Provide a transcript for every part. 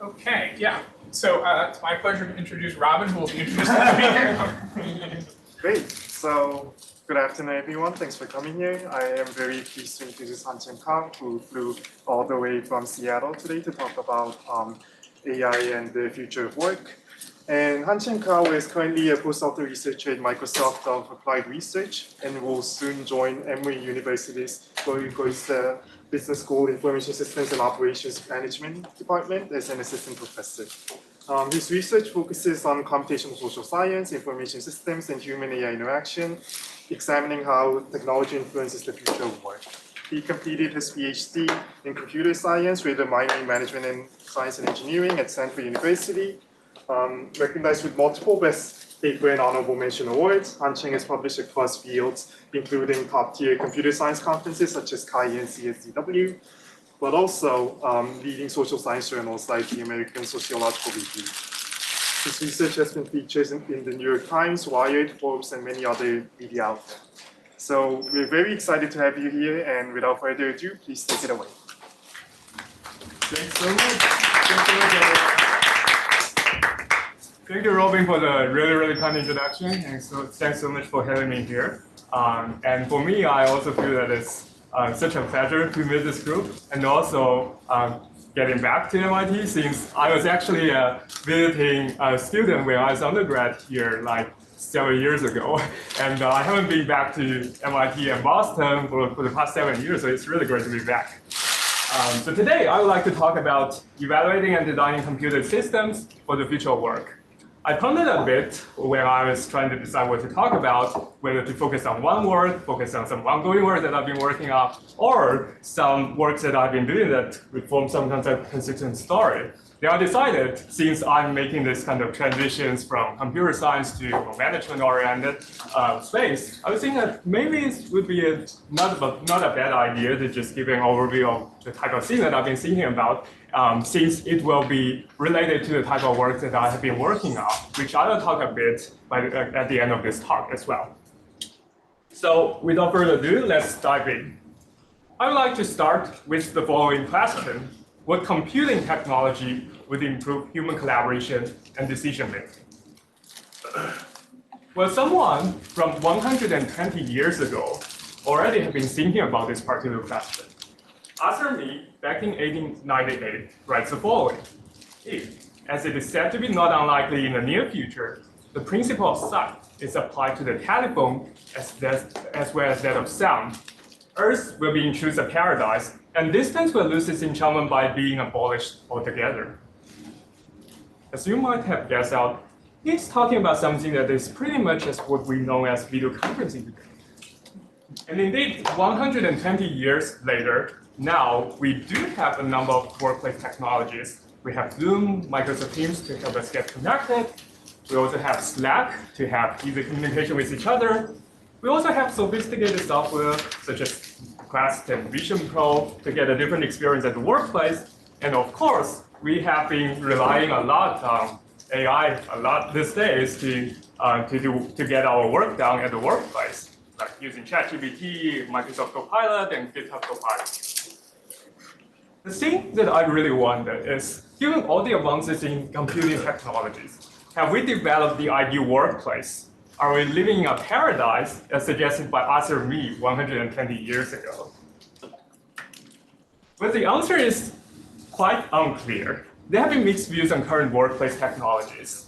Okay, yeah. So it's my pleasure to introduce Robin, who will be introducing the speaker. Great. So good afternoon, everyone. Thanks for coming here. I am very pleased to introduce Hancheng Cao, who flew all the way from Seattle today to talk about AI and the future of work. And Hancheng Cao is currently a postdoctoral researcher at Microsoft of Applied Research and will soon join Emory University's Goizueta Business School Information Systems and Operations Management Department as an assistant professor. His research focuses on computational social science, information systems, and human-AI interaction, examining how technology influences the future of work. He completed his PhD in computer science with a minor in management and science and engineering at Stanford University. Recognized with multiple Best Paper and Honorable Mention awards, Hancheng has published across fields, including top-tier computer science conferences such as CHI and CSCW, but also leading social science journals like the American Sociological Review. His research has been featured in the New York Times, Wired, Forbes, and many other media outlets. So we're very excited to have you here, and without further ado, please take it away. Thanks so much. Thank you, Robin, for the really kind introduction, and so thanks so much for having me here. And for me, I also feel that it's such a pleasure to meet this group, and also getting back to MIT, since I was actually a visiting student when I was undergrad here, like 7 years ago, and I haven't been back to MIT and Boston for the past 7 years, so it's really great to be back. So today, I would like to talk about evaluating and designing computer systems for the future of work. I pondered a bit when I was trying to decide what to talk about, whether to focus on one work, focus on some ongoing work that I've been working on, or some works that I've been doing that would form some kind of consistent story. Then I decided, since I'm making this kind of transitions from computer science to a management-oriented space, I was thinking that maybe it would be not a bad idea to just give an overview of the type of thing that I've been thinking about, since it will be related to the type of work that I have been working on, which I will talk a bit at the end of this talk as well. So without further ado, let's dive in. I would like to start with the following question. What computing technology would improve human collaboration and decision-making? Well, someone from 120 years ago already had been thinking about this particular question. Arthur Mee, back in 1898, writes the following. If, as it is said to be not unlikely in the near future, the principle of sight is applied to the telephone as well as that of sound, Earth will be in truth a paradise, and distance will lose its enchantment by being abolished altogether. As you might have guessed out, he's talking about something that is pretty much as what we know as video conferencing today. And indeed, 120 years later, now we do have a number of workplace technologies. We have Zoom, Microsoft Teams to help us get connected. We also have Slack to have easy communication with each other. We also have sophisticated software such as Quest and Vision Pro to get a different experience at the workplace. And of course, we have been relying a lot on AI these days to get our work done at the workplace, like using ChatGPT, Microsoft Copilot, and GitHub Copilot. The thing that I really wonder is, given all the advances in computing technologies, have we developed the ideal workplace? Are we living in a paradise as suggested by Arthur Mee 120 years ago? But the answer is quite unclear. There have been mixed views on current workplace technologies.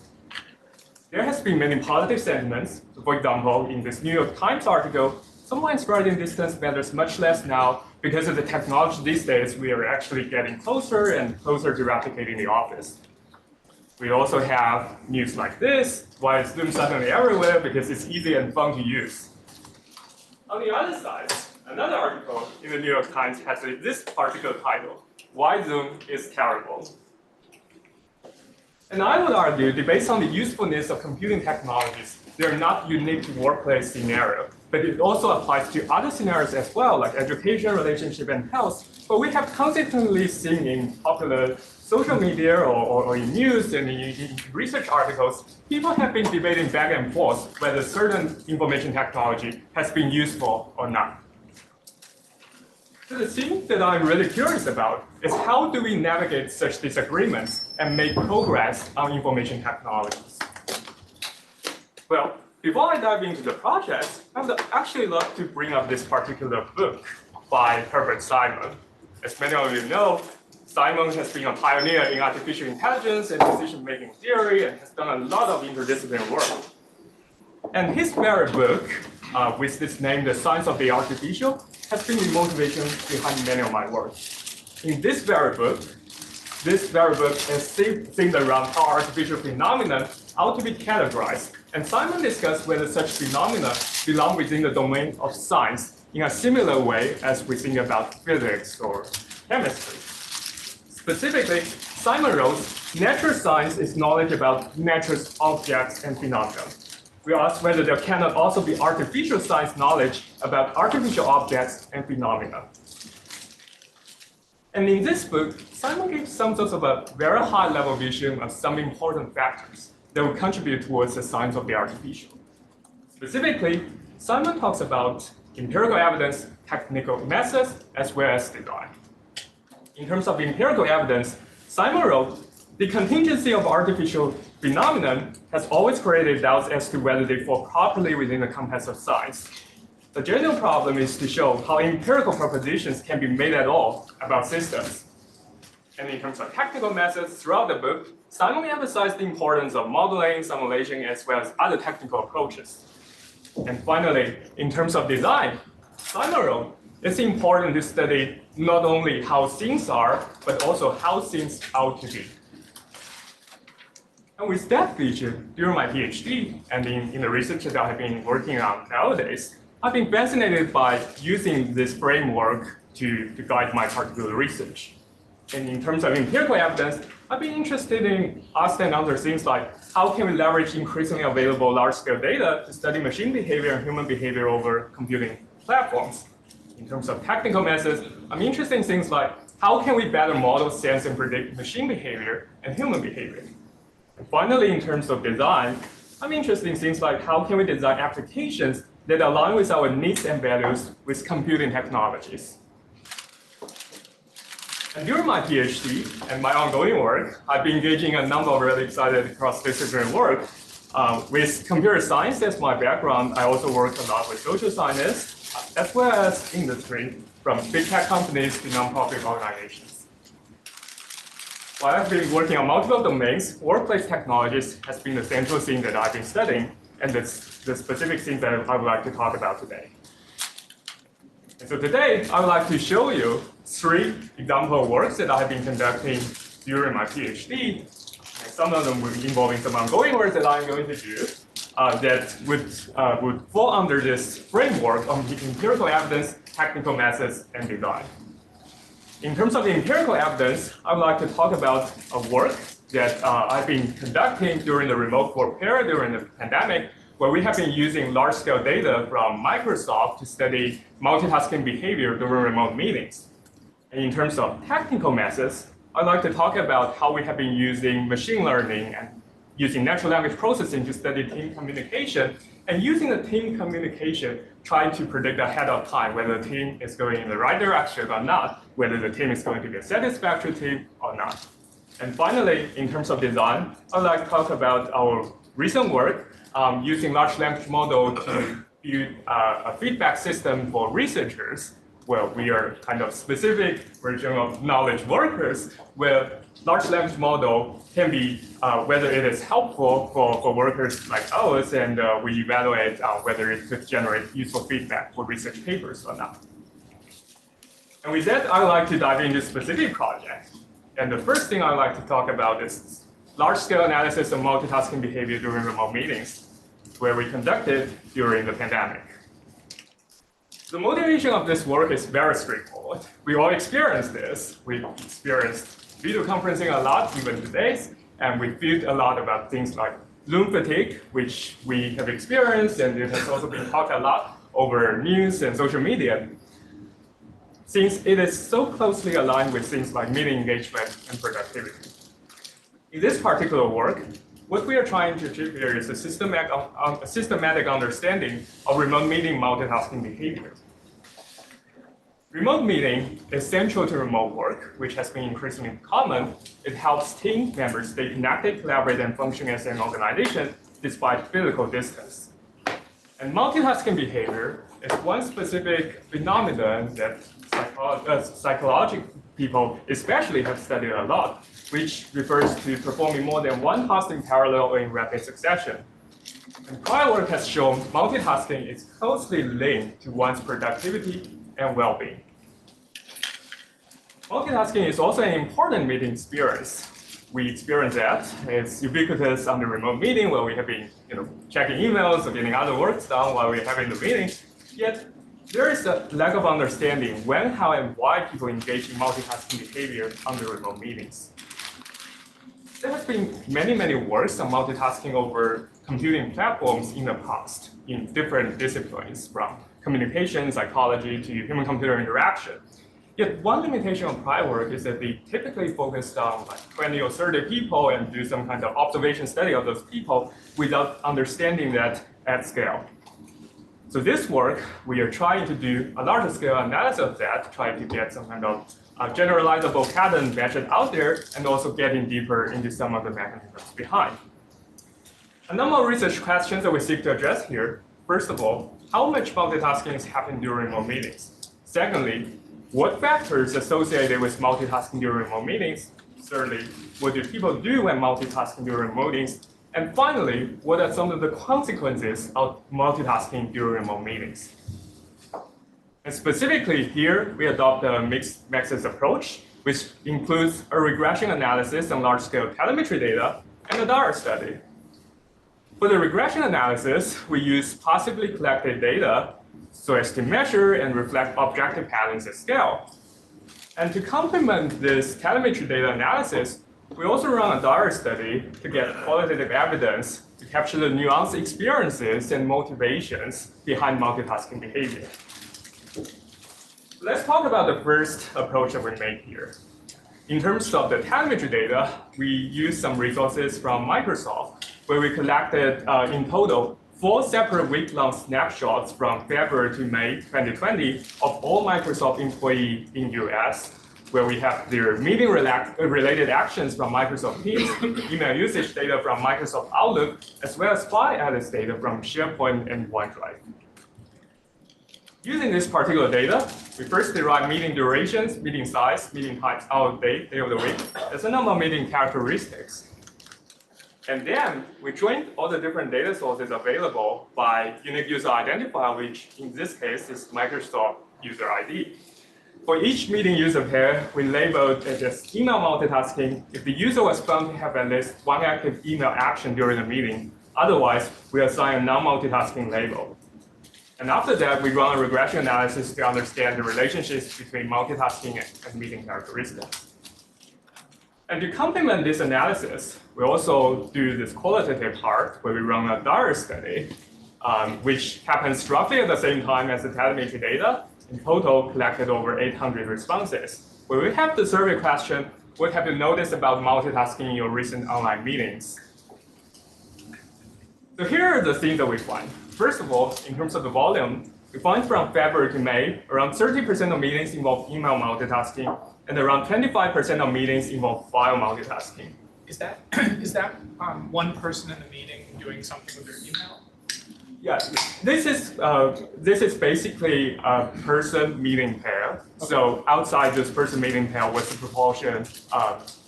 There has been many positive sentiments. For example, in this New York Times article, someone's writing distance matters much less now because of the technology these days. We are actually getting closer and closer to replicating the office. We also have news like this, why is Zoom suddenly everywhere? Because it's easy and fun to use. On the other side, another article in the New York Times has this article titled, Why Zoom is Terrible. And I would argue that based on the usefulness of computing technologies, they're not unique to workplace scenario, but it also applies to other scenarios as well, like education, relationship, and health. But we have consistently seen in popular social media or in news and in research articles, people have been debating back and forth whether certain information technology has been useful or not. So the thing that I'm really curious about is how do we navigate such disagreements and make progress on information technologies? Well, before I dive into the project, I would actually love to bring up this particular book by Herbert Simon. As many of you know, Simon has been a pioneer in artificial intelligence and decision-making theory and has done a lot of interdisciplinary work. And his very book, with this name, The Science of the Artificial, has been the motivation behind many of my work. In this very book is themed around how artificial phenomena ought to be categorized. And Simon discussed whether such phenomena belong within the domain of science in a similar way as we think about physics or chemistry. Specifically, Simon wrote, natural science is knowledge about nature's objects and phenomena. We asked whether there cannot also be artificial science knowledge about artificial objects and phenomena. And in this book, Simon gives some sort of a very high-level vision of some important factors that will contribute towards the science of the artificial. Specifically, Simon talks about empirical evidence, technical methods, as well as design. In terms of empirical evidence, Simon wrote, the contingency of artificial phenomenon has always created doubts as to whether they fall properly within the context of science. The general problem is to show how empirical propositions can be made at all about systems. And in terms of technical methods, throughout the book, Simon emphasized the importance of modeling, simulation, as well as other technical approaches. And finally, in terms of design, Simon wrote, it's important to study not only how things are, but also how things ought to be. And with that vision, during my PhD and in the research that I've been working on nowadays, I've been fascinated by using this framework to guide my particular research. And in terms of empirical evidence, I've been interested in asking other things like, how can we leverage increasingly available large-scale data to study machine behavior and human behavior over computing platforms? In terms of technical methods, I'm interested in things like, how can we better model, sense, and predict machine behavior and human behavior? And finally, in terms of design, I'm interested in things like, how can we design applications that align with our needs and values with computing technologies? And during my PhD and my ongoing work, I've been engaging in a number of really exciting cross-disciplinary work. With computer science as my background, I also work a lot with social scientists, as well as industry, from big tech companies to nonprofit organizations. While I've been working on multiple domains, workplace technologies has been the central thing that I've been studying, and that's the specific thing that I would like to talk about today. And so today, I would like to show you 3 example works that I have been conducting during my PhD. And some of them will be involving some ongoing work that I'm going to do that would fall under this framework of empirical evidence, technical methods, and design. In terms of the empirical evidence, I would like to talk about a work that I've been conducting during the remote work period during the pandemic, where we have been using large-scale data from Microsoft to study multitasking behavior during remote meetings. And in terms of technical methods, I'd like to talk about how we have been using machine learning and using natural language processing to study team communication, and using the team communication, trying to predict ahead of time whether the team is going in the right direction or not, whether the team is going to be a satisfactory team or not. And finally, in terms of design, I'd like to talk about our recent work using large language model to build a feedback system for researchers, where we are kind of specific version of knowledge workers, where large language model can be whether it is helpful for workers like ours, and we evaluate whether it could generate useful feedback for research papers or not. And with that, I would like to dive into specific project. And the first thing I'd like to talk about is large-scale analysis of multitasking behavior during remote meetings, where we conducted during the pandemic. The motivation of this work is very straightforward. We all experienced this. We experienced video conferencing a lot, even today, and we feel a lot about things like Zoom fatigue, which we have experienced, and it has also been talked a lot over news and social media. Since it is so closely aligned with things like meeting engagement and productivity. In this particular work, what we are trying to achieve here is a systematic understanding of remote meeting multitasking behavior. Remote meeting is central to remote work, which has been increasingly common. It helps team members stay connected, collaborate, and function as an organization despite physical distance. And multitasking behavior is one specific phenomenon that psychological people especially have studied a lot, which refers to performing more than one task in parallel or in rapid succession. And prior work has shown multitasking is closely linked to one's productivity and well-being. Multitasking is also an important meeting experience. We experience that. It's ubiquitous on the remote meeting where we have been checking emails or getting other work done while we're having the meeting. Yet, there is a lack of understanding when, how, and why people engage in multitasking behavior on the remote meetings. There has been many works on multitasking over computing platforms in the past in different disciplines, from communication, psychology, to human-computer interaction. Yet one limitation of prior work is that they typically focused on like 20 or 30 people and do some kind of observation study of those people without understanding that at scale. So this work, we are trying to do a larger scale analysis of that, trying to get some kind of generalizable pattern measured out there, and also getting deeper into some of the mechanisms behind. A number of research questions that we seek to address here. First of all, how much multitasking is happening during remote meetings? Secondly, what factors associated with multitasking during remote meetings? Thirdly, what do people do when multitasking during remote meetings? And finally, what are some of the consequences of multitasking during remote meetings? And specifically here, we adopt a mixed approach, which includes a regression analysis on large-scale telemetry data and a DAR study. For the regression analysis, we use passively collected data so as to measure and reflect objective patterns at scale. And to complement this telemetry data analysis, we also run a DAR study to get qualitative evidence to capture the nuanced experiences and motivations behind multitasking behavior. Let's talk about the first approach that we make here. In terms of the telemetry data, we use some resources from Microsoft, where we collected in total 4 separate week-long snapshots from February to May 2020 of all Microsoft employees in US, where we have their meeting-related actions from Microsoft Teams, email usage data from Microsoft Outlook, as well as file edits data from SharePoint and OneDrive. Using this particular data, we first derive meeting durations, meeting size, meeting types, hour of day of the week. There's a number of meeting characteristics. And then we join all the different data sources available by unique user identifier, which in this case is Microsoft user ID. For each meeting user pair, we labeled it as email multitasking if the user was found to have at least one active email action during the meeting. Otherwise, we assign a non-multitasking label. And after that, we run a regression analysis to understand the relationships between multitasking and meeting characteristics. And to complement this analysis, we also do this qualitative part where we run a DAR study, which happens roughly at the same time as the telemetry data. In total, collected over 800 responses, where we have the survey question, what have you noticed about multitasking in your recent online meetings? So here are the things that we find. First of all, in terms of the volume, we find from February to May, around 30% of meetings involve email multitasking, and around 25% of meetings involve file multitasking. Is that one person in the meeting doing something with their email? Yeah, this is basically a person meeting pair. Okay. So outside this person meeting pair, what's the proportion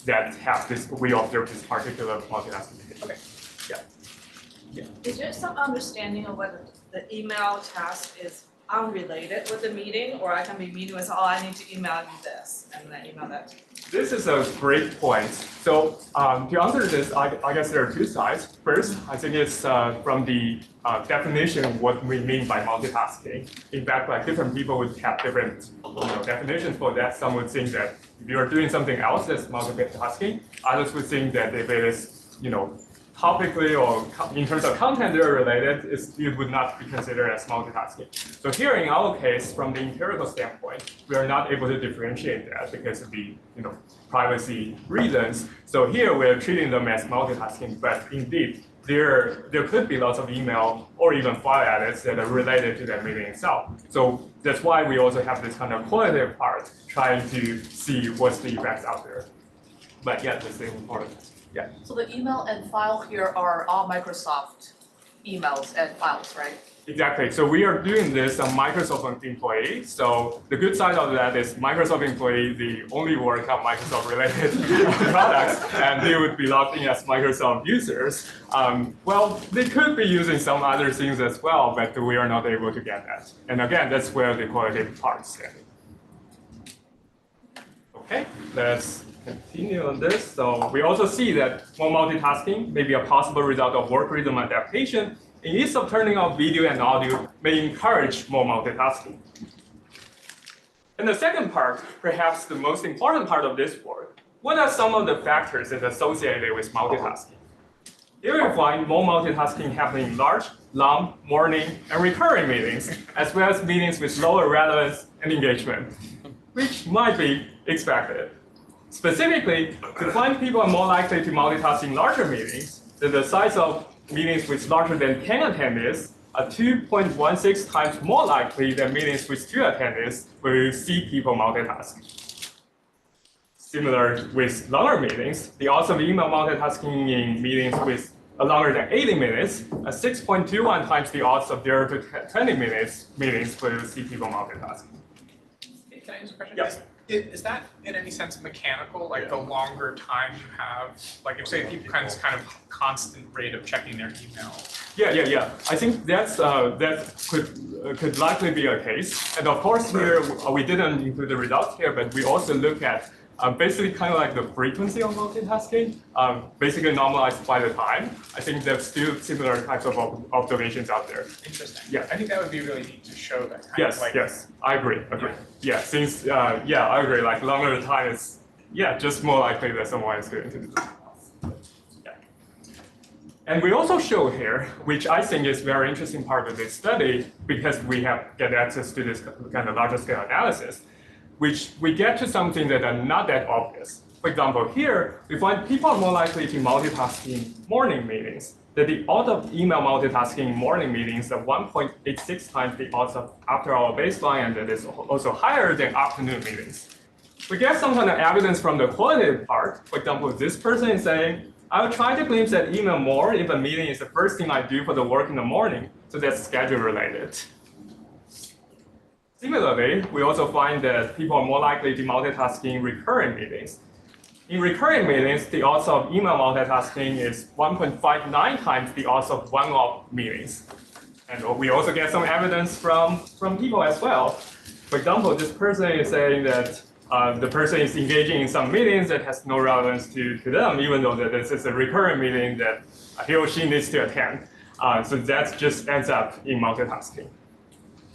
that have this? We observe this particular multitasking behavior. Okay. Yeah. Is there some understanding of whether the email task is unrelated with the meeting, or I can be meeting with, oh, I need to email you this, and then email that to you? This is a great point. So to answer this, I guess there are two sides. First, I think it's from the definition of what we mean by multitasking. In fact, like different people would have different definitions for that. Some would think that if you are doing something else that's multitasking, others would think that if it is, topically or in terms of content they're related, it would not be considered as multitasking. So here in our case, from the empirical standpoint, we are not able to differentiate that because of the privacy reasons. So here we're treating them as multitasking, but indeed, there could be lots of email or even file edits that are related to that meeting itself. So that's why we also have this kind of qualitative part, trying to see what's the effects out there. But yeah, that's the important. Yeah. So the email and file here are all Microsoft emails and files, right? Exactly. So we are doing this on Microsoft employee. So the good side of that is Microsoft employee, they only work on Microsoft related products, and they would be logged in as Microsoft users. Well, they could be using some other things as well, but we are not able to get that. And again, that's where the qualitative part stand. Okay, let's continue on this. So we also see that more multitasking may be a possible result of work rhythm adaptation. In ease of turning off video and audio may encourage more multitasking. And the second part, perhaps the most important part of this work, what are some of the factors that are associated with multitasking? Here we find more multitasking happening in large, long, morning, and recurring meetings, as well as meetings with lower relevance and engagement, which might be expected. Specifically, to find people are more likely to multitask in larger meetings, that the size of meetings with larger than 10 attendees are 2.16 times more likely than meetings with 2 attendees where you see people multitask. Similar with longer meetings, the odds of email multitasking in meetings with longer than 80 minutes are 6.21 times the odds of 0 to 20 minutes meetings where you see people multitasking. Hey, can I ask a question? Yes. Is that in any sense mechanical? Like the longer time you have, like if say people kind of constant rate of checking their email? Yeah. I think that's that could likely be a case. And of course, here we didn't include the results here, but we also look at basically kind of like the frequency of multitasking, basically normalized by the time. I think there's still similar types of observations out there. Interesting. Yeah. I think that would be really neat to show that kind of like. Yes, I agree. Yeah, since I agree. Like longer the time is just more likely that someone is going to do that. Yeah. And we also show here, which I think is very interesting part of this study, because we get access to this kind of larger scale analysis, which we get to something that are not that obvious. For example, here, we find people are more likely to multitask in morning meetings, that the odds of email multitasking in morning meetings are 1.86 times the odds of after hour baseline, and that is also higher than afternoon meetings. We get some kind of evidence from the qualitative part. For example, this person is saying, I will try to glimpse at email more if a meeting is the first thing I do for the work in the morning, so that's schedule related. Similarly, we also find that people are more likely to multitask in recurring meetings. In recurring meetings, the odds of email multitasking is 1.59 times the odds of one-off meetings. And we also get some evidence from people as well. For example, this person is saying that the person is engaging in some meetings that has no relevance to them, even though that this is a recurring meeting that he or she needs to attend. So that just ends up in multitasking.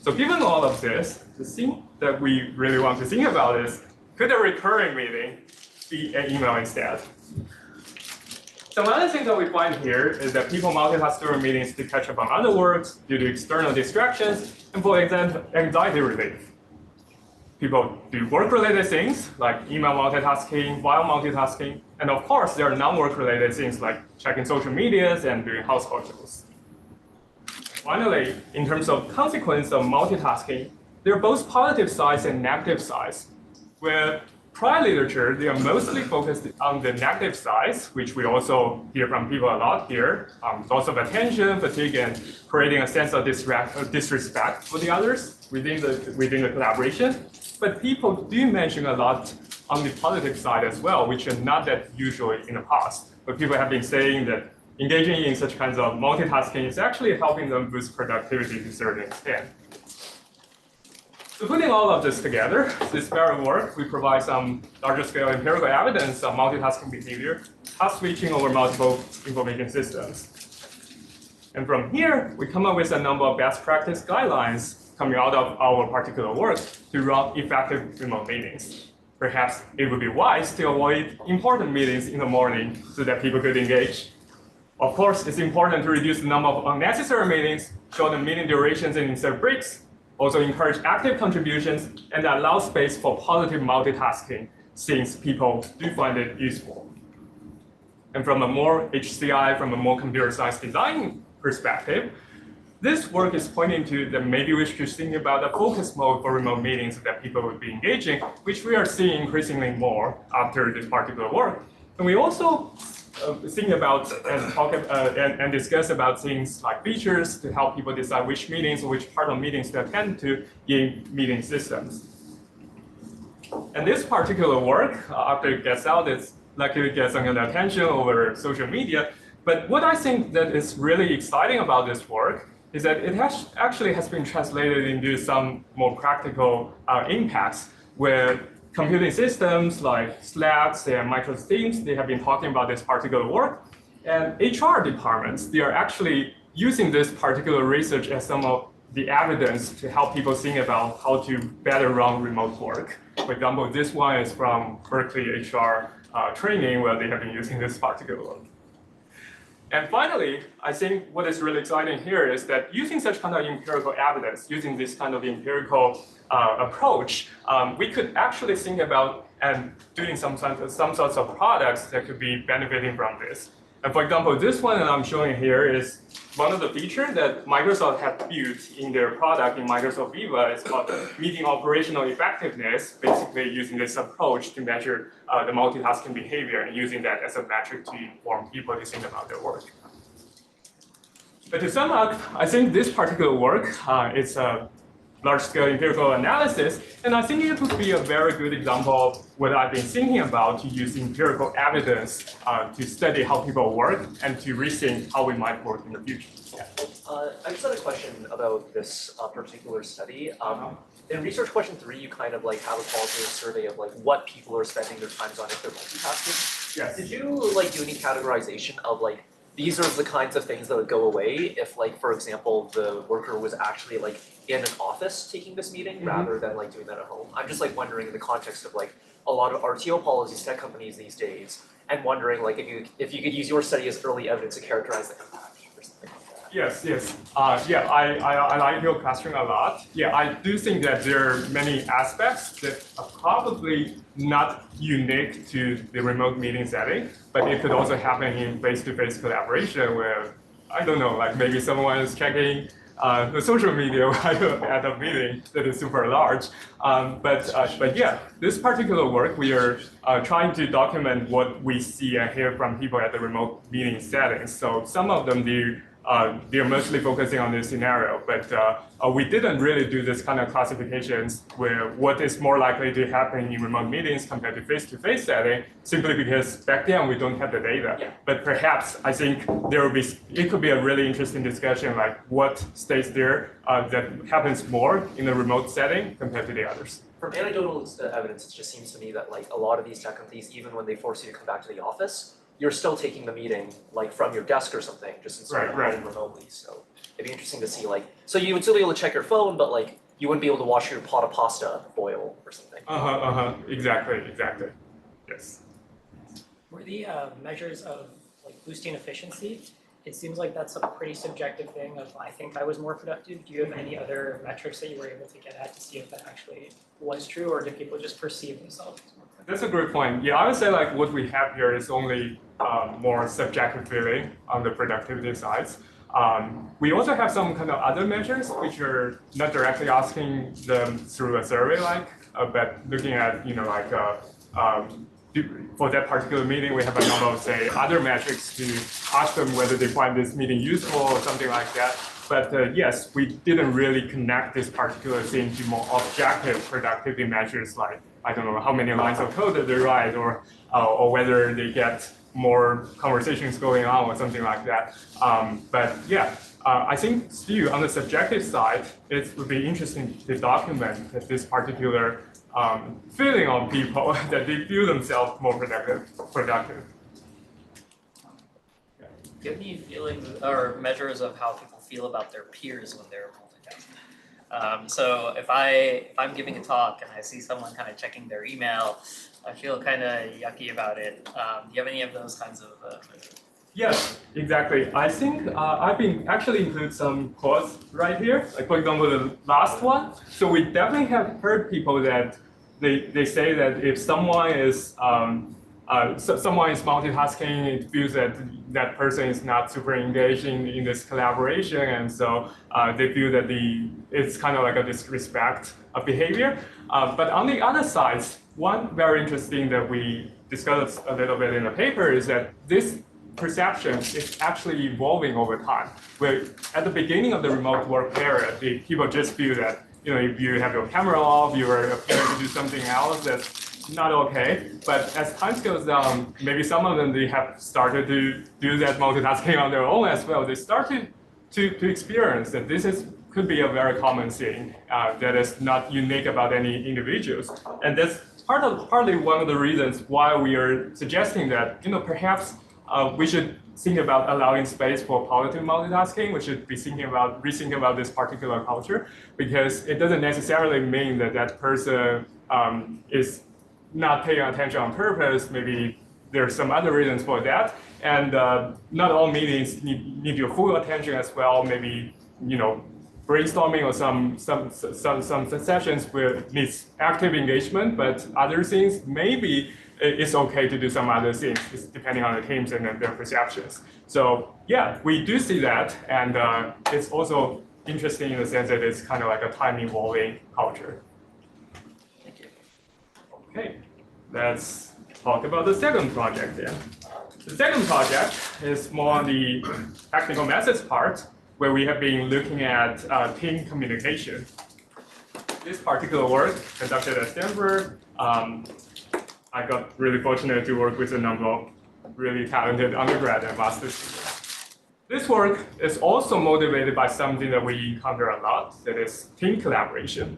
So given all of this, the thing that we really want to think about is, could a recurring meeting be an email instead? Some other things that we find here is that people multitask during meetings to catch up on other work due to external distractions, and for example, anxiety relief. People do work-related things like email multitasking, file multitasking, and of course, there are non-work-related things like checking social medias and doing household chores. Finally, in terms of consequence of multitasking, there are both positive sides and negative sides. With prior literature, they are mostly focused on the negative sides, which we also hear from people a lot here, loss of attention, fatigue, and creating a sense of disrespect for the others within the collaboration. But people do mention a lot on the positive side as well, which are not that usual in the past. But people have been saying that engaging in such kinds of multitasking is actually helping them boost productivity to a certain extent. So putting all of this together, this very work, we provide some larger scale empirical evidence of multitasking behavior, task switching over multiple information systems. And from here, we come up with a number of best practice guidelines coming out of our particular work to run effective remote meetings. Perhaps it would be wise to avoid important meetings in the morning so that people could engage. Of course, it's important to reduce the number of unnecessary meetings, shorten meeting durations and insert breaks, also encourage active contributions, and allow space for positive multitasking, since people do find it useful. and from a more HCI, from a more computer science design perspective, this work is pointing to that maybe we should think about a focus mode for remote meetings that people would be engaging, which we are seeing increasingly more after this particular work. And we also think about and discuss about things like features to help people decide which meetings or which part of meetings to attend to in meeting systems. And this particular work, after it gets out, it's likely to get some kind of attention over social media. But what I think that is really exciting about this work is that it actually has been translated into some more practical impacts where computing systems like Slacks and Microsoft Teams, they have been talking about this particular work. And HR departments, they are actually using this particular research as some of the evidence to help people think about how to better run remote work. For example, this one is from Berkeley HR training where they have been using this particular work. And finally, I think what is really exciting here is that using such kind of empirical evidence, using this kind of empirical approach, we could actually think about and doing some sorts of products that could be benefiting from this. And for example, this one that I'm showing here is one of the features that Microsoft had built in their product in Microsoft Viva. It's called meeting operational effectiveness, basically using this approach to measure the multitasking behavior and using that as a metric to inform people to think about their work. But to sum up, I think this particular work is a large-scale empirical analysis, and I think it would be a very good example of what I've been thinking about to use empirical evidence to study how people work and to rethink how we might work in the future. Yeah. I just had a question about this particular study. In research question 3, you kind of like have a qualitative survey of like what people are spending their times on if they're multitasking. Yes. Did you like do any categorization of like these are the kinds of things that would go away if like, for example, the worker was actually like in an office taking this meeting rather than like doing that at home? I'm just like wondering in the context of like a lot of RTO policies, tech companies these days, and wondering like if you could use your study as early evidence to characterize the impact or something like that. Yes. Yeah, I like your question a lot. Yeah, I do think that there are many aspects that are probably not unique to the remote meeting setting, but it could also happen in face-to-face collaboration where, I don't know, like maybe someone is checking the social media while you're at a meeting that is super large. But yeah, this particular work, we are trying to document what we see and hear from people at the remote meeting settings. So some of them, they're mostly focusing on this scenario, but we didn't really do this kind of classifications where what is more likely to happen in remote meetings compared to face-to-face setting, simply because back then we don't have the data. Yeah. But perhaps I think it could be a really interesting discussion, like what stays there that happens more in the remote setting compared to the others. From anecdotal evidence, it just seems to me that like a lot of these tech companies, even when they force you to come back to the office, you're still taking the meeting like from your desk or something, just instead of home remotely. So it'd be interesting to see like, so you would still be able to check your phone, but like you wouldn't be able to watch your pot of pasta boil or something. Exactly. Yes. For the measures of like boosting efficiency, it seems like that's a pretty subjective thing of I think I was more productive. Do you have any other metrics that you were able to get at to see if that actually was true, or did people just perceive themselves as more productive? That's a great point. Yeah, I would say like what we have here is only more subjective feeling on the productivity sides. We also have some kind of other measures which are not directly asking them through a survey but looking at, for that particular meeting, we have a number of, say, other metrics to ask them whether they find this meeting useful or something like that. But yes, we didn't really connect this particular thing to more objective productivity measures like, I don't know, how many lines of code that they write or whether they get more conversations going on or something like that. But yeah, I think still on the subjective side, it would be interesting to document that this particular feeling on people that they feel themselves more productive. Do you have any feelings or measures of how people feel about their peers when they're multitasking? So if I'm giving a talk and I see someone kind of checking their email, I feel kind of yucky about it. Do you have any of those kinds of measures? Yes, exactly. I think I've been actually include some quotes right here. Like for example, the last one. So we definitely have heard people that they say that if someone is So someone is multitasking, it feels that that person is not super engaged in this collaboration, and so they feel that it's kind of like a disrespect of behavior. But on the other side, one very interesting that we discussed a little bit in the paper is that this perception is actually evolving over time. Where at the beginning of the remote work era, people just feel that if you have your camera off, you are appearing to do something else that's not okay. But as time goes on, maybe some of them they have started to do that multitasking on their own as well. They started to experience that could be a very common thing that is not unique about any individuals, and that's partly one of the reasons why we are suggesting that perhaps we should think about allowing space for positive multitasking. We should be rethinking about this particular culture, because it doesn't necessarily mean that that person is not paying attention on purpose. Maybe there's some other reasons for that, and not all meetings need your full attention as well. Maybe brainstorming or some sessions will needs active engagement, but other things maybe it's okay to do some other things, depending on the teams and their perceptions. So yeah, we do see that, and it's also interesting in the sense that it's kind of like a time-evolving culture. Thank you. Okay, let's talk about the second project then. The second project is more on the technical methods part, where we have been looking at team communication. This particular work conducted at Stanford. I got really fortunate to work with a number of really talented undergrad and master's students. This work is also motivated by something that we encounter a lot, that is team collaboration.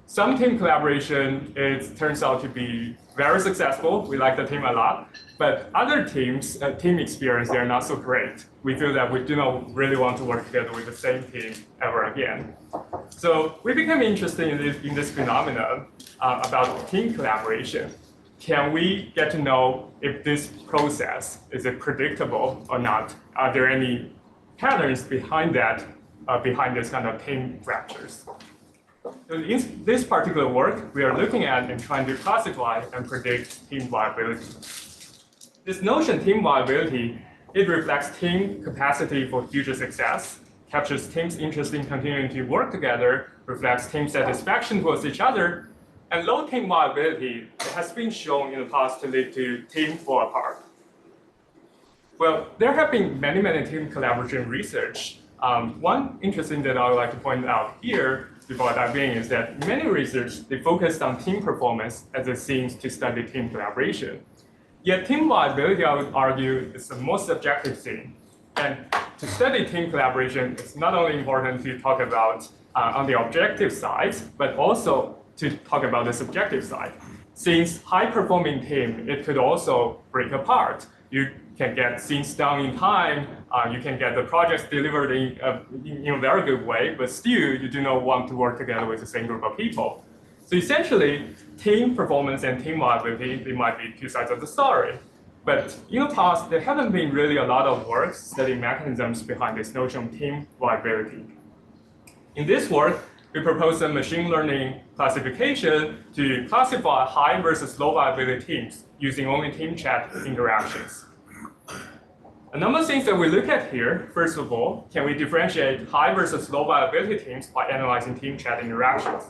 Some team collaboration, it turns out to be very successful. We like the team a lot. But other teams, team experience, they're not so great. We feel that we do not really want to work together with the same team ever again. So we became interested in this phenomenon about team collaboration. Can we get to know if this process is it predictable or not? Are there any patterns behind that, behind this kind of team fractures? So in this particular work, we are looking at and trying to classify and predict team viability. This notion, team viability, it reflects team capacity for future success, captures team's interest in continuing to work together, reflects team satisfaction towards each other, and low team viability has been shown in the past to lead to team fall apart. Well, there have been many team collaboration research. One interesting that I would like to point out here before diving in is that many research, they focused on team performance as a means to study team collaboration. Yet team viability, I would argue, is the most subjective thing. And to study team collaboration, it's not only important to talk about on the objective side, but also to talk about the subjective side. Since high-performing team, it could also break apart. You can get things done in time, you can get the projects delivered in a very good way, but still you do not want to work together with the same group of people. So essentially, team performance and team viability, they might be two sides of the story. But in the past, there haven't been really a lot of work studying mechanisms behind this notion of team viability. In this work, we propose a machine learning classification to classify high versus low viability teams using only team chat interactions. A number of things that we look at here, first of all, can we differentiate high versus low viability teams by analyzing team chat interactions?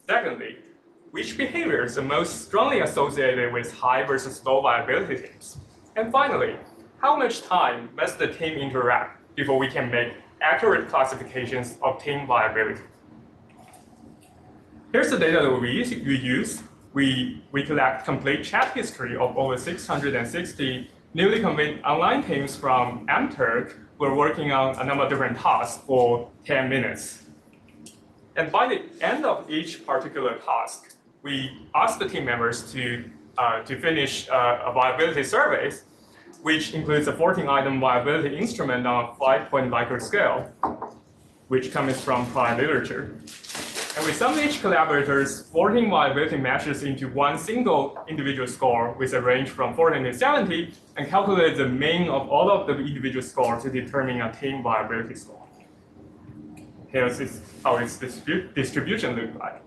Secondly, which behaviors are most strongly associated with high versus low viability teams? And finally, how much time must the team interact before we can make accurate classifications of team viability? Here's the data that we use. We collect complete chat history of over 660 newly convened online teams from MTurk who are working on a number of different tasks for 10 minutes. And by the end of each particular task, we ask the team members to finish a viability survey, which includes a 14-item viability instrument on a 5-point Likert scale, which comes from prior literature. And we sum each collaborator's 14 viability matches into one single individual score with a range from 14 to 70, and calculate the mean of all of the individual scores to determine a team viability score. Here's how its distribution looks like.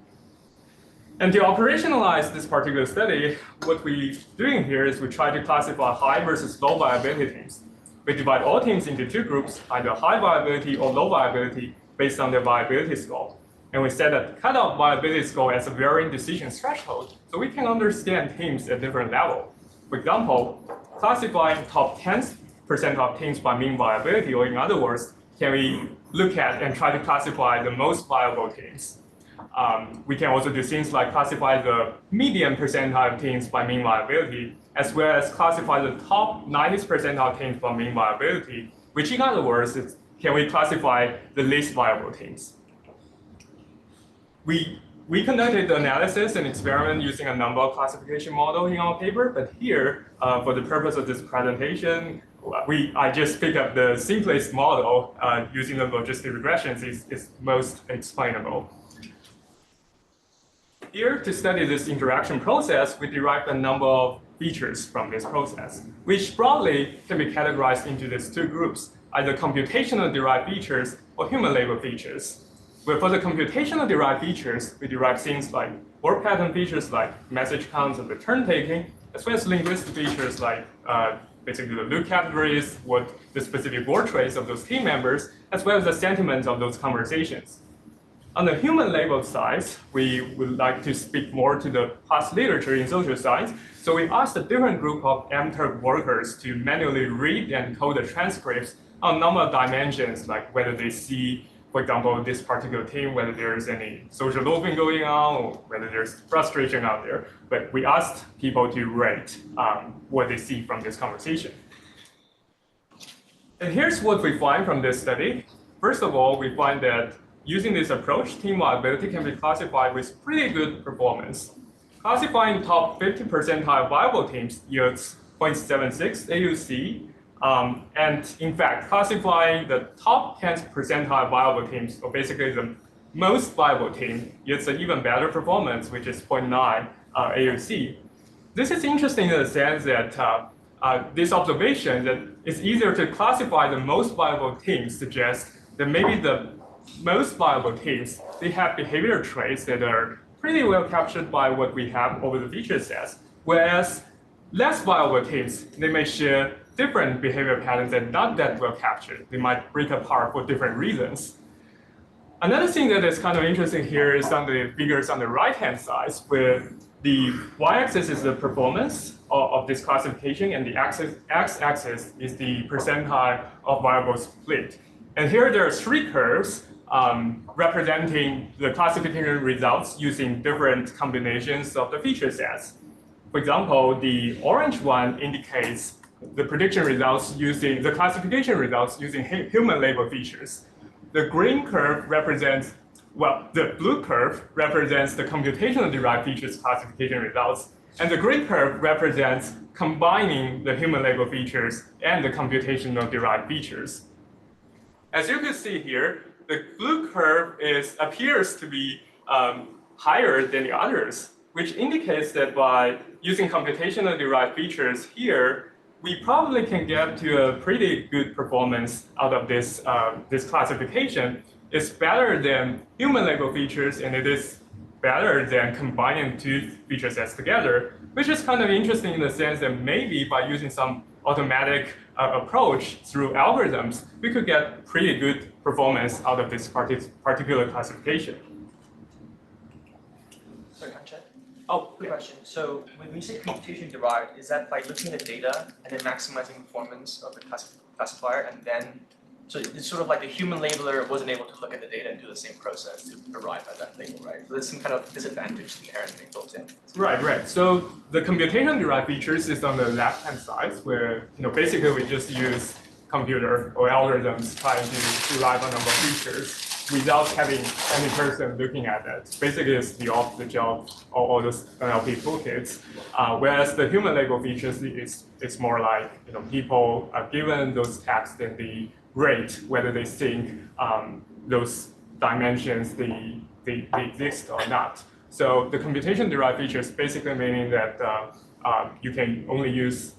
And to operationalize this particular study, what we're doing here is we try to classify high versus low viability teams. We divide all teams into two groups, either high viability or low viability, based on their viability score. And we set a cutoff viability score as a varying decision threshold, so we can understand teams at different levels. For example, classifying top 10 percentile teams by mean viability, or in other words, can we look at and try to classify the most viable teams? We can also do things like classify the median percentile teams by mean viability, as well as classify the top 90th percentile teams by mean viability, which in other words is, can we classify the least viable teams? We conducted the analysis and experiment using a number classification model in our paper, but here, for the purpose of this presentation, I just picked up the simplest model using the logistic regressions is most explainable. Here, to study this interaction process, we derived a number of features from this process, which broadly can be categorized into these two groups, either computational derived features or human label features. Where for the computational derived features, we derive things like word pattern features like message counts and return taking, as well as linguistic features like basically the loop categories, what the specific word traits of those team members, as well as the sentiments of those conversations. On the human label side, we would like to speak more to the past literature in social science. So we asked a different group of MTurk workers to manually read and code the transcripts on a number of dimensions, like whether they see, for example, this particular team, whether there's any social loafing going on, or whether there's frustration out there. But we asked people to rate what they see from this conversation. And here's what we find from this study. First of all, we find that using this approach, team viability can be classified with pretty good performance. Classifying top 50 percentile viable teams yields 0.76 AUC. And in fact, classifying the top 10 percentile viable teams, or basically the most viable team, yields an even better performance, which is 0.9 AUC. This is interesting in the sense that this observation that it's easier to classify the most viable teams suggests that maybe the most viable teams, they have behavior traits that are pretty well captured by what we have over the feature sets, whereas less viable teams, they may share different behavior patterns that are not that well captured. They might break apart for different reasons. Another thing that is kind of interesting here is on the figures on the right-hand side, where the y-axis is the performance of this classification, and the x-axis is the percentile of viable split. And here there are three curves representing the classification results using different combinations of the feature sets. For example, the orange one indicates the prediction results using the classification results using human label features. The green curve represents, well, the blue curve represents the computational derived features classification results, and the green curve represents combining the human label features and the computational derived features. As you can see here, the blue curve appears to be higher than the others, which indicates that by using computational derived features here, we probably can get to a pretty good performance out of this, this classification. It's better than human label features, and it is better than combining two feature sets together, which is kind of interesting in the sense that maybe by using some automatic approach through algorithms, we could get pretty good performance out of this particular classification. Sorry, Hancheng. Oh, quick question. So when you say computation derived, is that by looking at the data and then maximizing performance of the classifier, and then, so it's sort of like the human labeler wasn't able to look at the data and do the same process to arrive at that label, right? So there's some kind of disadvantage inherently built in. Right. So the computation derived features is on the left-hand side, where basically we just use computer or algorithms trying to derive a number of features without having any person looking at it. Basically, it's the off-the-job all those NLP toolkits. Whereas the human label features it's more like people are given those tasks and they rate whether they think those dimensions they exist or not. So the computation derived features basically meaning that you can only use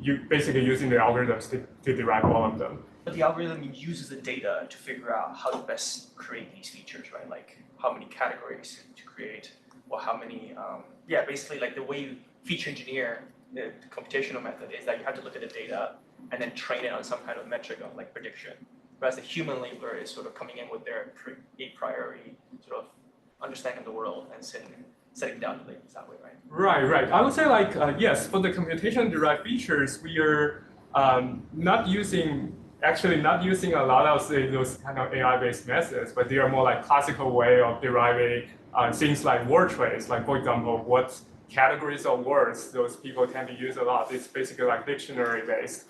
you basically using the algorithms to derive all of them. But the algorithm uses the data to figure out how to best create these features, right? Like how many categories to create, or how many, yeah, basically like the way you feature engineer the computational method is that you have to look at the data and then train it on some kind of metric of like prediction. Whereas the human labeler is sort of coming in with their a priori sort of understanding of the world and setting down the labels that way, right? Right. I would say like, yes, for the computation-derived features, we are not using a lot of those kind of AI-based methods, but they are more like classical way of deriving things like word trace. Like for example, what categories of words those people tend to use a lot. It's basically like dictionary-based.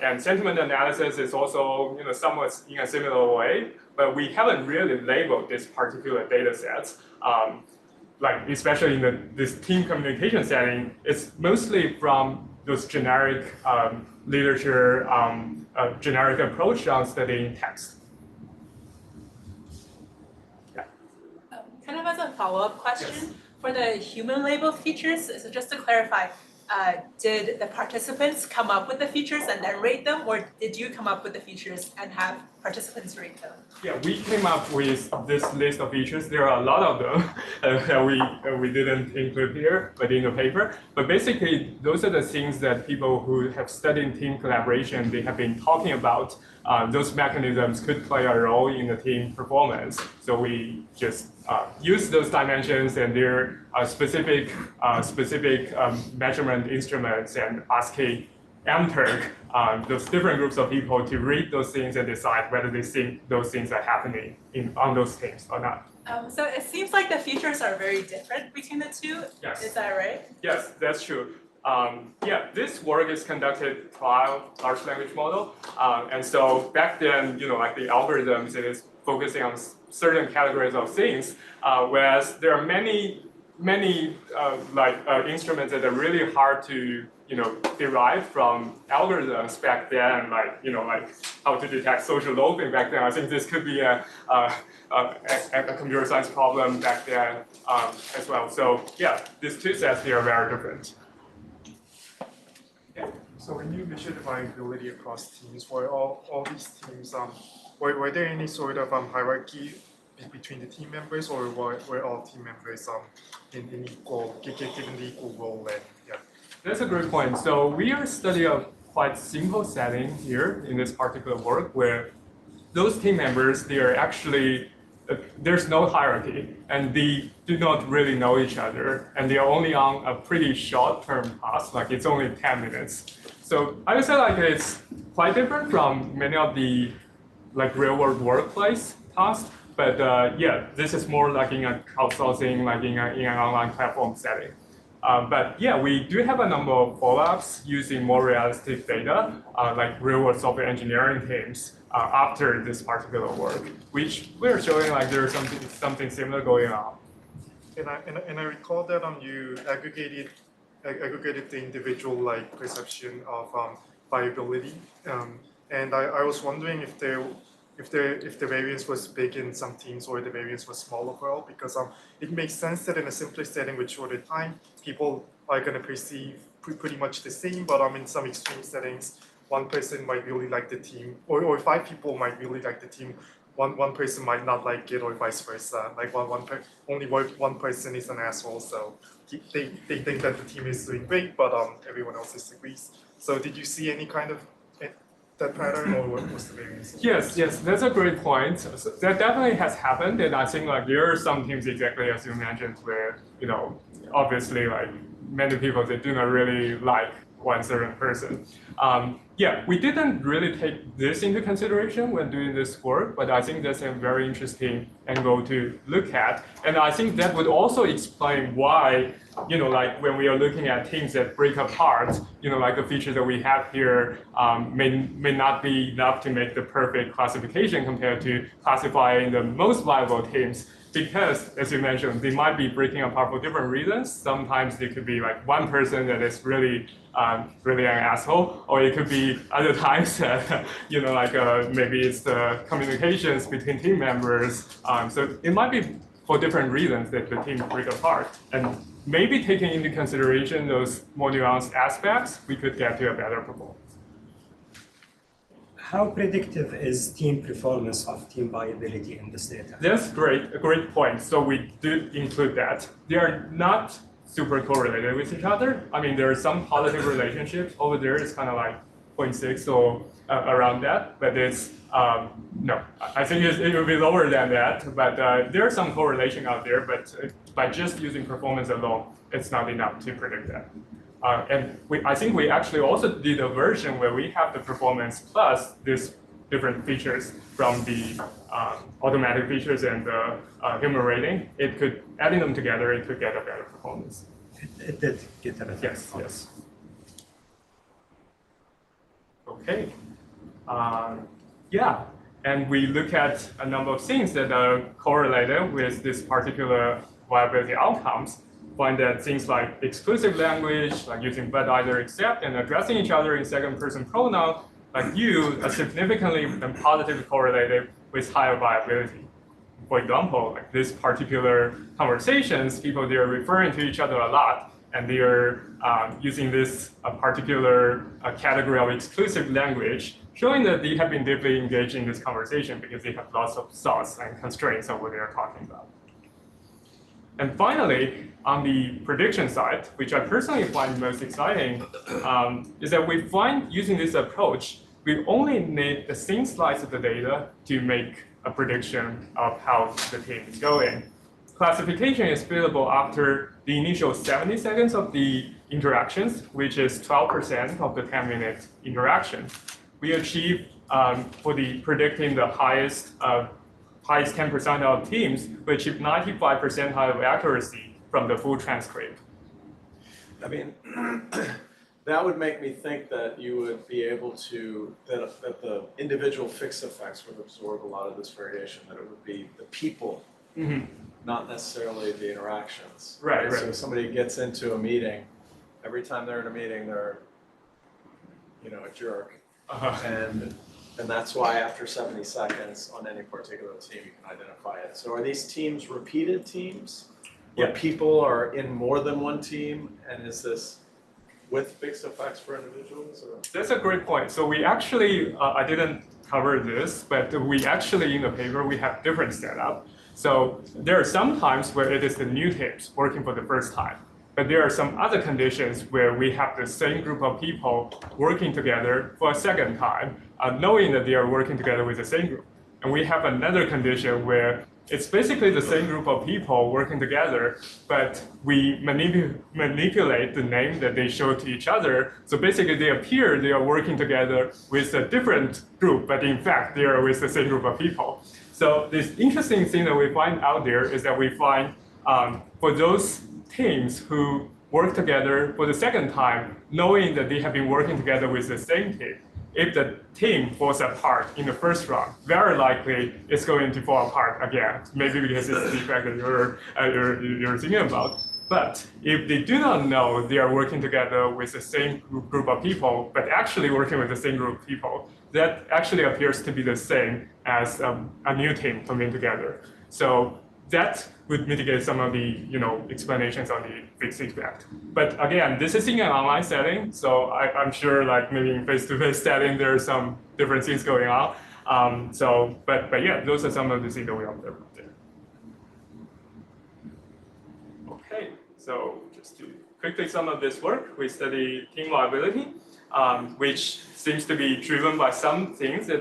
And sentiment analysis is also somewhat in a similar way, but we haven't really labeled this particular data sets. Like especially in this team communication setting, it's mostly from those generic literature, generic approach on studying text. Yeah. Kind of as a follow-up question, Yes. for the human label features, so just to clarify, did the participants come up with the features and then rate them, or did you come up with the features and have participants rate them? Yeah, we came up with this list of features. There are a lot of them that we didn't include here, but in the paper. But basically, those are the things that people who have studied team collaboration, they have been talking about. Those mechanisms could play a role in the team performance. So we just use those dimensions and their specific measurement instruments and asking MTurk, those different groups of people to read those things and decide whether they think those things are happening on those teams or not. So it seems like the features are very different between the two. Yes. Is that right? Yes, that's true. Yeah, this work is conducted trial large language model, and so back then, like the algorithms, it is focusing on certain categories of things, whereas there are many instruments that are really hard to derive from algorithms back then, like how to detect social loafing back then. I think this could be a computer science problem back then as well. So yeah, these two sets here are very different. So when you measure the viability across teams, were all these teams, were there any sort of hierarchy between the team members, or were all team members given the equal role? And yeah. That's a great point. So we are studying a quite simple setting here in this particular work where those team members, they are actually, there's no hierarchy and they do not really know each other and they are only on a pretty short-term task, like it's only 10 minutes. So I would say like it's quite different from many of the like real-world workplace tasks, but yeah, this is more like in a crowdsourcing, like in an online platform setting. But yeah, we do have a number of follow-ups using more realistic data, like real-world software engineering teams after this particular work, which we're showing like there's something similar going on. And I recall that you aggregated the individual like perception of viability, and I was wondering if the variance was big in some teams or the variance was small overall, because it makes sense that in a simpler setting with shorter time, people are going to perceive pretty much the same, but in some extreme settings, one person might really like the team, or 5 people might really like the team, one person might not like it, or vice versa. Like only one person is an asshole, so they think that the team is doing great, but everyone else disagrees. So did you see any kind of that pattern, or what was the variance? Yes, that's a great point. So that definitely has happened, and I think like there are some teams exactly as you mentioned where obviously like many people they do not really like one certain person. Yeah, we didn't really take this into consideration when doing this work, but I think that's a very interesting angle to look at, and I think that would also explain why like when we are looking at teams that break apart, like the feature that we have here may not be enough to make the perfect classification compared to classifying the most viable teams. Because, as you mentioned, they might be breaking apart for different reasons. Sometimes there could be like one person that is really an asshole, or it could be other times that, maybe it's the communications between team members. So it might be for different reasons that the team break apart. And maybe taking into consideration those more nuanced aspects, we could get to a better performance. how predictive is team performance of team viability in this data? That's great, a great point. So we did include that. They are not super correlated with each other. I mean, there are some positive relationships over there. It's kind of like 0.6 or around that, but it's, no, I think it will be lower than that, but there are some correlation out there, but by just using performance alone, it's not enough to predict that. And I think we actually also did a version where we have the performance plus these different features from the automatic features and the human rating. It could, adding them together, it could get a better performance. It did get a better Yes, performance. yes. Okay. Yeah, and we look at a number of things that are correlated with this particular viability outcomes. Find that things like exclusive language, like using but, either, except, and addressing each other in second-person pronoun, like you, are significantly and positively correlated with higher viability. For example, like this particular conversations, people, they are referring to each other a lot, and they are using this particular category of exclusive language, showing that they have been deeply engaged in this conversation because they have lots of thoughts and constraints on what they are talking about. And finally, on the prediction side, which I personally find most exciting, is that we find using this approach, we only need a thin slice of the data to make a prediction of how the team is going. Classification is billable after the initial 70 seconds of the interactions, which is 12% of the 10-minute interaction. We achieve, for the predicting the highest 10% of teams, we achieve 95% higher accuracy from the full transcript. I mean, that would make me think that you would be able to, that the individual fixed effects would absorb a lot of this variation, that it would be the people, not necessarily the interactions. Right. So if somebody gets into a meeting, every time they're in a meeting, they're, a jerk. And that's why after 70 seconds on any particular team, you can identify it. So are these teams repeated teams? Where people are in more than one team? And is this with fixed effects for individuals? Or? That's a great point. So we actually, I didn't cover this, but we actually, in the paper, we have different setup. So there are some times where it is the new teams working for the first time. But there are some other conditions where we have the same group of people working together for a second time, knowing that they are working together with the same group. And we have another condition where it's basically the same group of people working together, but we manipulate the name that they show to each other. So basically they appear they are working together with a different group, but in fact they are with the same group of people. So this interesting thing that we find out there is that we find for those teams who work together for the second time, knowing that they have been working together with the same team, if the team falls apart in the first round, very likely it's going to fall apart again, maybe because it's the fact that you're thinking about. But if they do not know they are working together with the same group of people, but actually working with the same group of people, that actually appears to be the same as a new team coming together. So that would mitigate some of the explanations on the fixed effect. But again, this is in an online setting, so I'm sure like maybe in face-to-face setting there are some different things going on. But yeah, those are some of the things that we observe there. Okay, so just to quickly sum up this work, we study team viability, which seems to be driven by some things that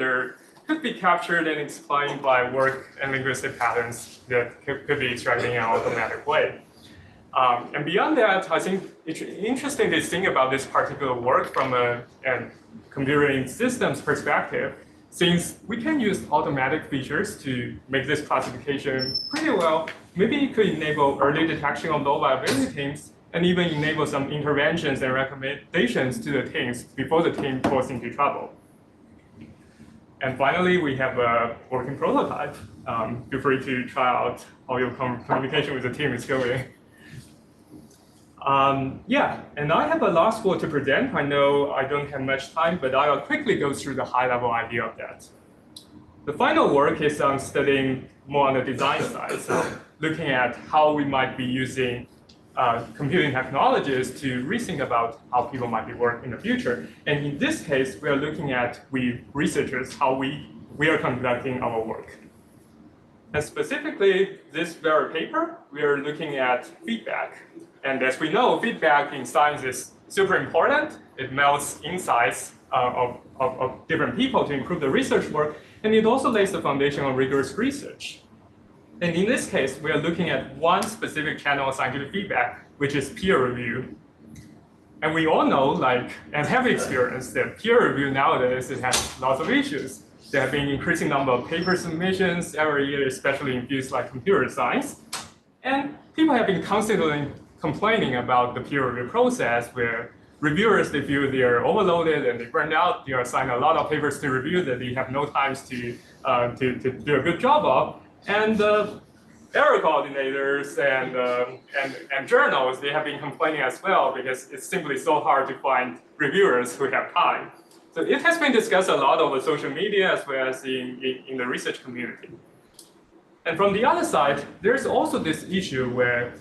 could be captured and explained by work and linguistic patterns that could be extracted in an automatic way. And beyond that, I think it's interesting to think about this particular work from a computer systems perspective, since we can use automatic features to make this classification pretty well. Maybe it could enable early detection of low viability teams and even enable some interventions and recommendations to the teams before the team falls into trouble. And finally, we have a working prototype. Feel free to try out how your communication with the team is going. Yeah, and I have a last word to present. I know I don't have much time, but I'll quickly go through the high-level idea of that. The final work is studying more on the design side, so looking at how we might be using computing technologies to rethink about how people might be working in the future. And in this case, we are looking at, we researchers, how we are conducting our work. And specifically, this very paper, we are looking at feedback. And as we know, feedback in science is super important. It melts insights of different people to improve the research work. And it also lays the foundation of rigorous research. And in this case, we are looking at one specific channel of scientific feedback, which is peer review. And we all know, like, and have experienced that peer review nowadays, it has lots of issues. There have been increasing number of paper submissions every year, especially in fields like computer science. And people have been constantly complaining about the peer review process, where reviewers, they feel they are overloaded and they burn out. They are assigned a lot of papers to review that they have no time to do a good job of. And error coordinators and journals, they have been complaining as well, because it's simply so hard to find reviewers who have time. So it has been discussed a lot over social media as well as in the research community. And from the other side, there's also this issue where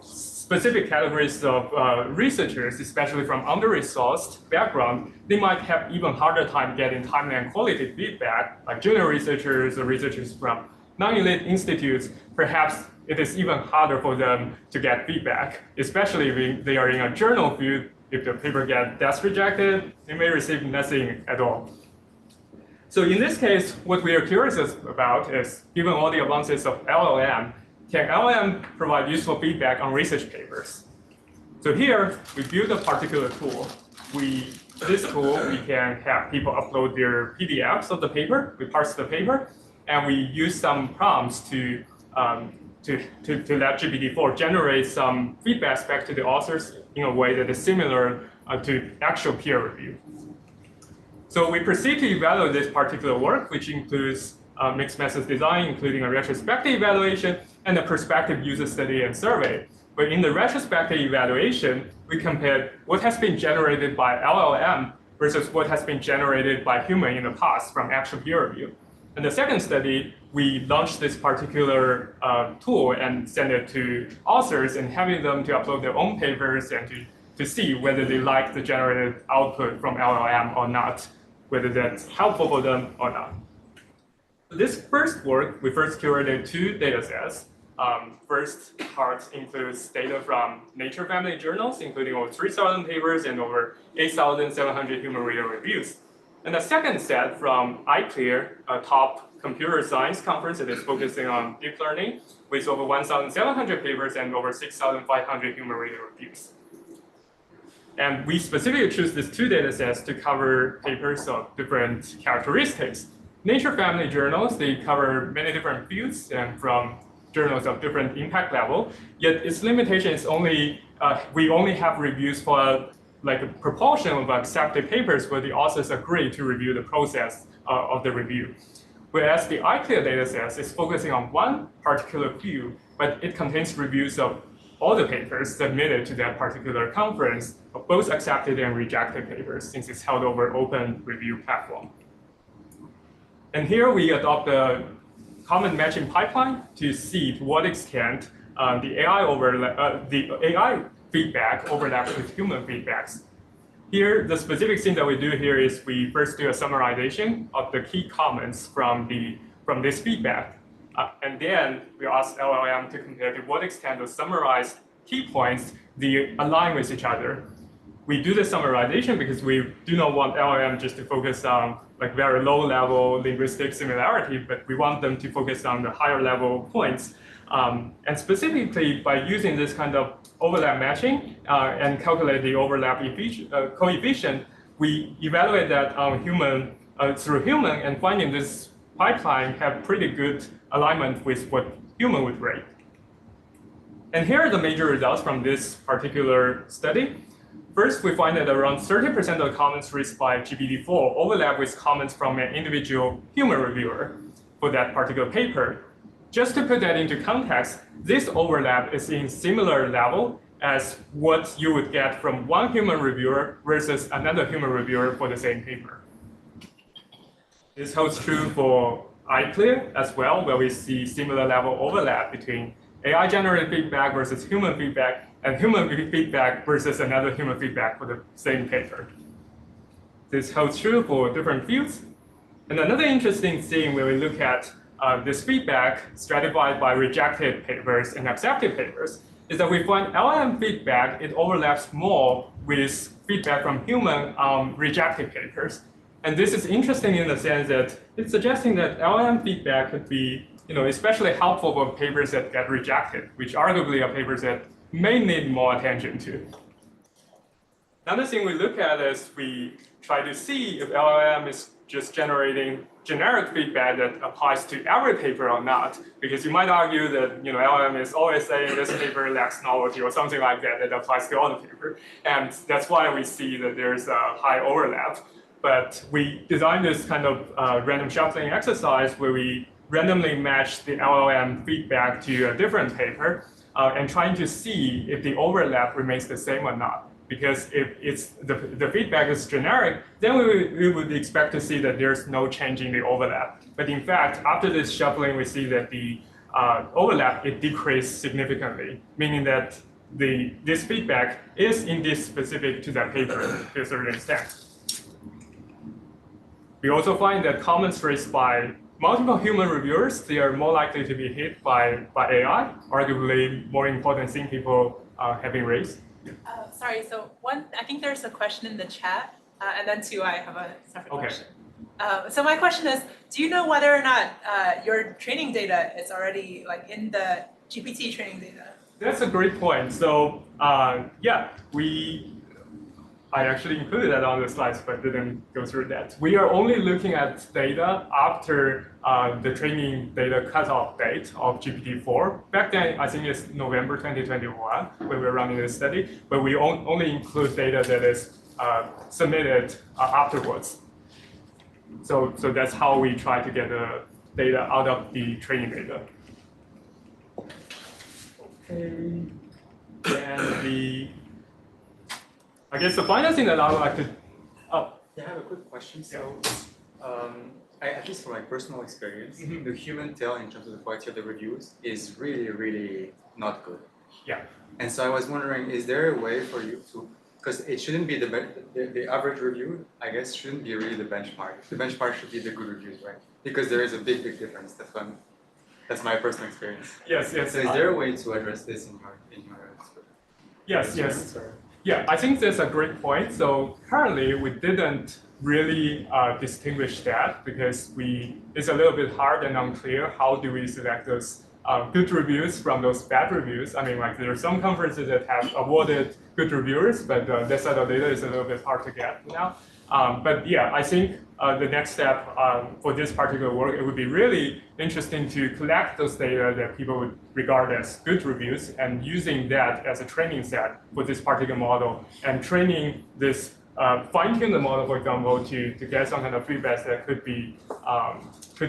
specific categories of researchers, especially from under-resourced background, they might have even harder time getting timely and quality feedback, like junior researchers or researchers from non-elite institutes. Perhaps it is even harder for them to get feedback, especially if they are in a journal field. If the paper gets desk rejected, they may receive nothing at all. So in this case, what we are curious about is, given all the advances of LLM, can LLM provide useful feedback on research papers? So here, we build a particular tool. This tool, we can have people upload their PDFs of the paper, we parse the paper, and we use some prompts to let GPT-4 generate some feedback back to the authors in a way that is similar to actual peer review. So we proceed to evaluate this particular work, which includes mixed methods design, including a retrospective evaluation and a prospective user study and survey. But in the retrospective evaluation, we compared what has been generated by LLM versus what has been generated by human in the past from actual peer review. In the second study, we launched this particular tool and sent it to authors and having them to upload their own papers and to see whether they like the generated output from LLM or not, whether that's helpful for them or not. This first work, we first curated two data sets. First part includes data from Nature family journals, including over 3,000 papers and over 8,700 human reader reviews. And the second set from ICLR, a top computer science conference that is focusing on deep learning, with over 1,700 papers and over 6,500 human reader reviews. And we specifically choose these two data sets to cover papers of different characteristics. Nature family journals, they cover many different fields and from journals of different impact level, yet its limitation is we only have reviews for like a proportion of accepted papers where the authors agree to review the process of the review. Whereas the ICLR dataset is focusing on one particular field, but it contains reviews of all the papers submitted to that particular conference, of both accepted and rejected papers, since it's held over open review platform. And here we adopt the common matching pipeline to see to what extent the AI feedback overlaps with human feedbacks. Here, the specific thing that we do here is we first do a summarization of the key comments from this feedback. And then we ask LLM to compare to what extent the summarized key points they align with each other. We do the summarization because we do not want LLM just to focus on like very low level linguistic similarity, but we want them to focus on the higher level points. And specifically by using this kind of overlap matching and calculate the overlap coefficient, we evaluate that on through human and finding this pipeline have pretty good alignment with what human would rate. And here are the major results from this particular study. First, we find that around 30% of the comments raised by GPT-4 overlap with comments from an individual human reviewer for that particular paper. Just to put that into context, this overlap is in similar level as what you would get from one human reviewer versus another human reviewer for the same paper. This holds true for ICLR as well, where we see similar level overlap between AI generated feedback versus human feedback, and human feedback versus another human feedback for the same paper. This holds true for different fields. And another interesting thing when we look at this feedback stratified by rejected papers and accepted papers is that we find LLM feedback, it overlaps more with feedback from human rejected papers. And this is interesting in the sense that it's suggesting that LLM feedback could be especially helpful for papers that get rejected, which arguably are papers that may need more attention to. Another thing we look at is we try to see if LLM is just generating generic feedback that applies to every paper or not, because you might argue that LLM is always saying this paper lacks novelty or something like that that applies to all the paper, and that's why we see that there's a high overlap. But we designed this kind of random shuffling exercise where we randomly match the LLM feedback to a different paper and trying to see if the overlap remains the same or not. Because if it's the feedback is generic, then we would expect to see that there's no change in the overlap. But in fact, after this shuffling, we see that the overlap, it decreased significantly, meaning that this feedback is indeed specific to that paper to a certain extent. We also find that comments raised by multiple human reviewers, they are more likely to be hit by AI, arguably more important thing people have been raised. Sorry, so one, I think there's a question in the chat, and then two, I have a separate question. So my question is, do you know whether or not your training data is already in the GPT training data? That's a great point. So yeah, I actually included that on the slides, but didn't go through that. We are only looking at data after the training data cutoff date of GPT-4. Back then, I think it's November 2021 when we were running this study, but we only include data that is submitted afterwards. So that's how we try to get the data out of the training data. Okay, and I guess the final thing that I would like to, Yeah, I have a quick question. So, at least from my personal experience, the human tail in terms of the quality of the reviews is really, really not good. Yeah. And so I was wondering, is there a way for you to, because it shouldn't be the average review, I guess, shouldn't be really the benchmark. The benchmark should be the good reviews, right? Because there is a big, big difference. That's my personal experience. Yes. So is there a way to address this in your Yes. Yeah, I think that's a great point. So currently, we didn't really distinguish that because it's a little bit hard and unclear how do we select those good reviews from those bad reviews. I mean, there are some conferences that have awarded good reviewers, but that set of data is a little bit hard to get now. But yeah, I think the next step for this particular work, it would be really interesting to collect those data that people would regard as good reviews and using that as a training set for this particular model and training this, fine-tune the model, for example, to get some kind of feedback that could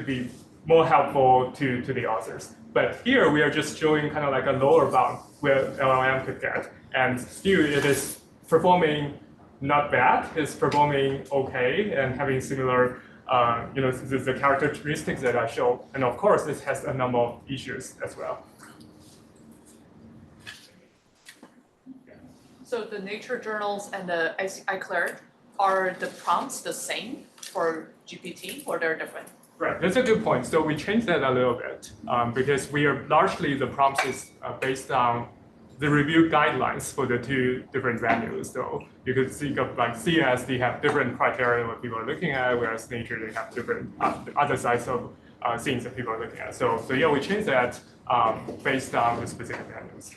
be more helpful to the authors. But here we are just showing kind of like a lower bound where LLM could get, and still it is performing not bad, it's performing okay and having similar, the characteristics that I show. And of course, this has a number of issues as well. So the Nature journals and the iClear, are the prompts the same for GPT or they're different? Right, that's a good point. So we changed that a little bit because we are largely the prompts is based on the review guidelines for the two different venues. So you could think of CS, they have different criteria what people are looking at, whereas Nature, they have different other sides of things that people are looking at. So yeah, we changed that based on the specific venues.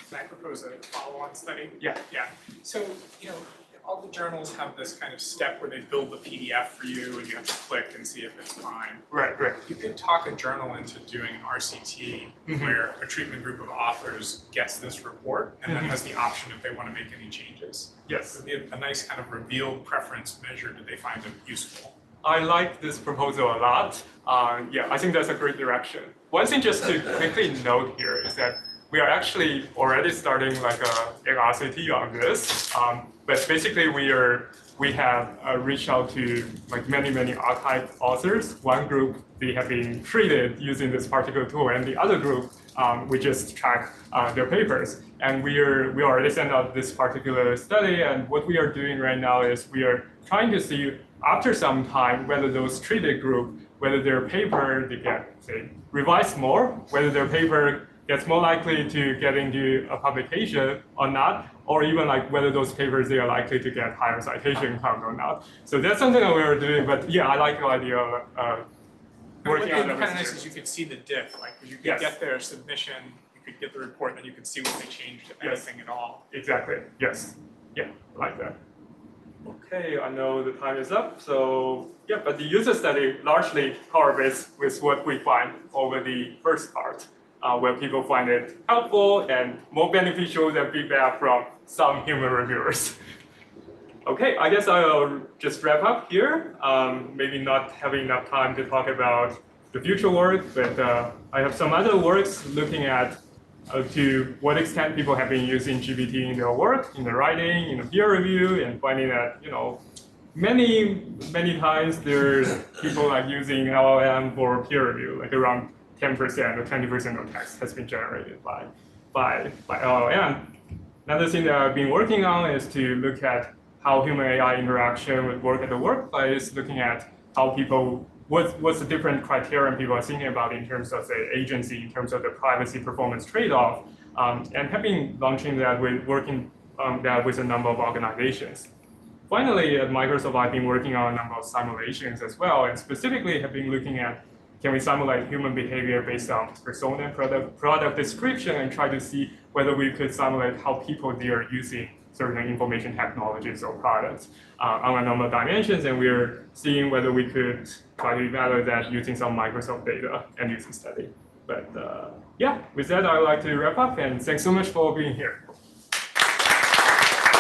Can I propose a follow-on study? Yeah. So, all the journals have this kind of step where they build the PDF for you and you have to click and see if it's fine. Right. You could talk a journal into doing an RCT where a treatment group of authors gets this report and then has the option if they want to make any changes. Yes. It would be a nice kind of revealed preference measure. Do they find it useful? I like this proposal a lot. Yeah, I think that's a great direction. One thing just to quickly note here is that we are actually already starting like an RCT on this. But basically we we have reached out to like many archive authors. One group, they have been treated using this particular tool, and the other group, we just track their papers. And we already sent out this particular study, and what we are doing right now is we are trying to see after some time whether those treated group, whether their paper they get say revised more, whether their paper gets more likely to get into a publication or not, or even like whether those papers they are likely to get higher citation count or not. So that's something that we are doing. But yeah, I like the idea of working on What that. kind of nice is you could see the diff, like you could get their submission, you could get the report, then you could see what they changed, if anything at all. Exactly. Yes. Yeah, like that. Okay, I know the time is up. So yeah, but the user study largely correlates with what we find over the first part, where people find it helpful and more beneficial than feedback from some human reviewers. Okay, I guess I'll just wrap up here. Maybe not having enough time to talk about the future work, but I have some other works looking at to what extent people have been using GPT in their work, in their writing, in the peer review, and finding that, you know, many times there's people like using LLM for peer review, like around 10% or 20% of text has been generated by LLM. Another thing that I've been working on is to look at how human AI interaction would work at the workplace, looking at how people, what's the different criterion people are thinking about in terms of the agency, in terms of the privacy performance trade-off, and have been launching that with working that with a number of organizations. Finally, at Microsoft, I've been working on a number of simulations as well, and specifically have been looking at can we simulate human behavior based on persona and product description and try to see whether we could simulate how people they are using certain information technologies or products on a number of dimensions, and we're seeing whether we could try to evaluate that using some Microsoft data and user study. But yeah, with that, I would like to wrap up, and thanks so much for being here.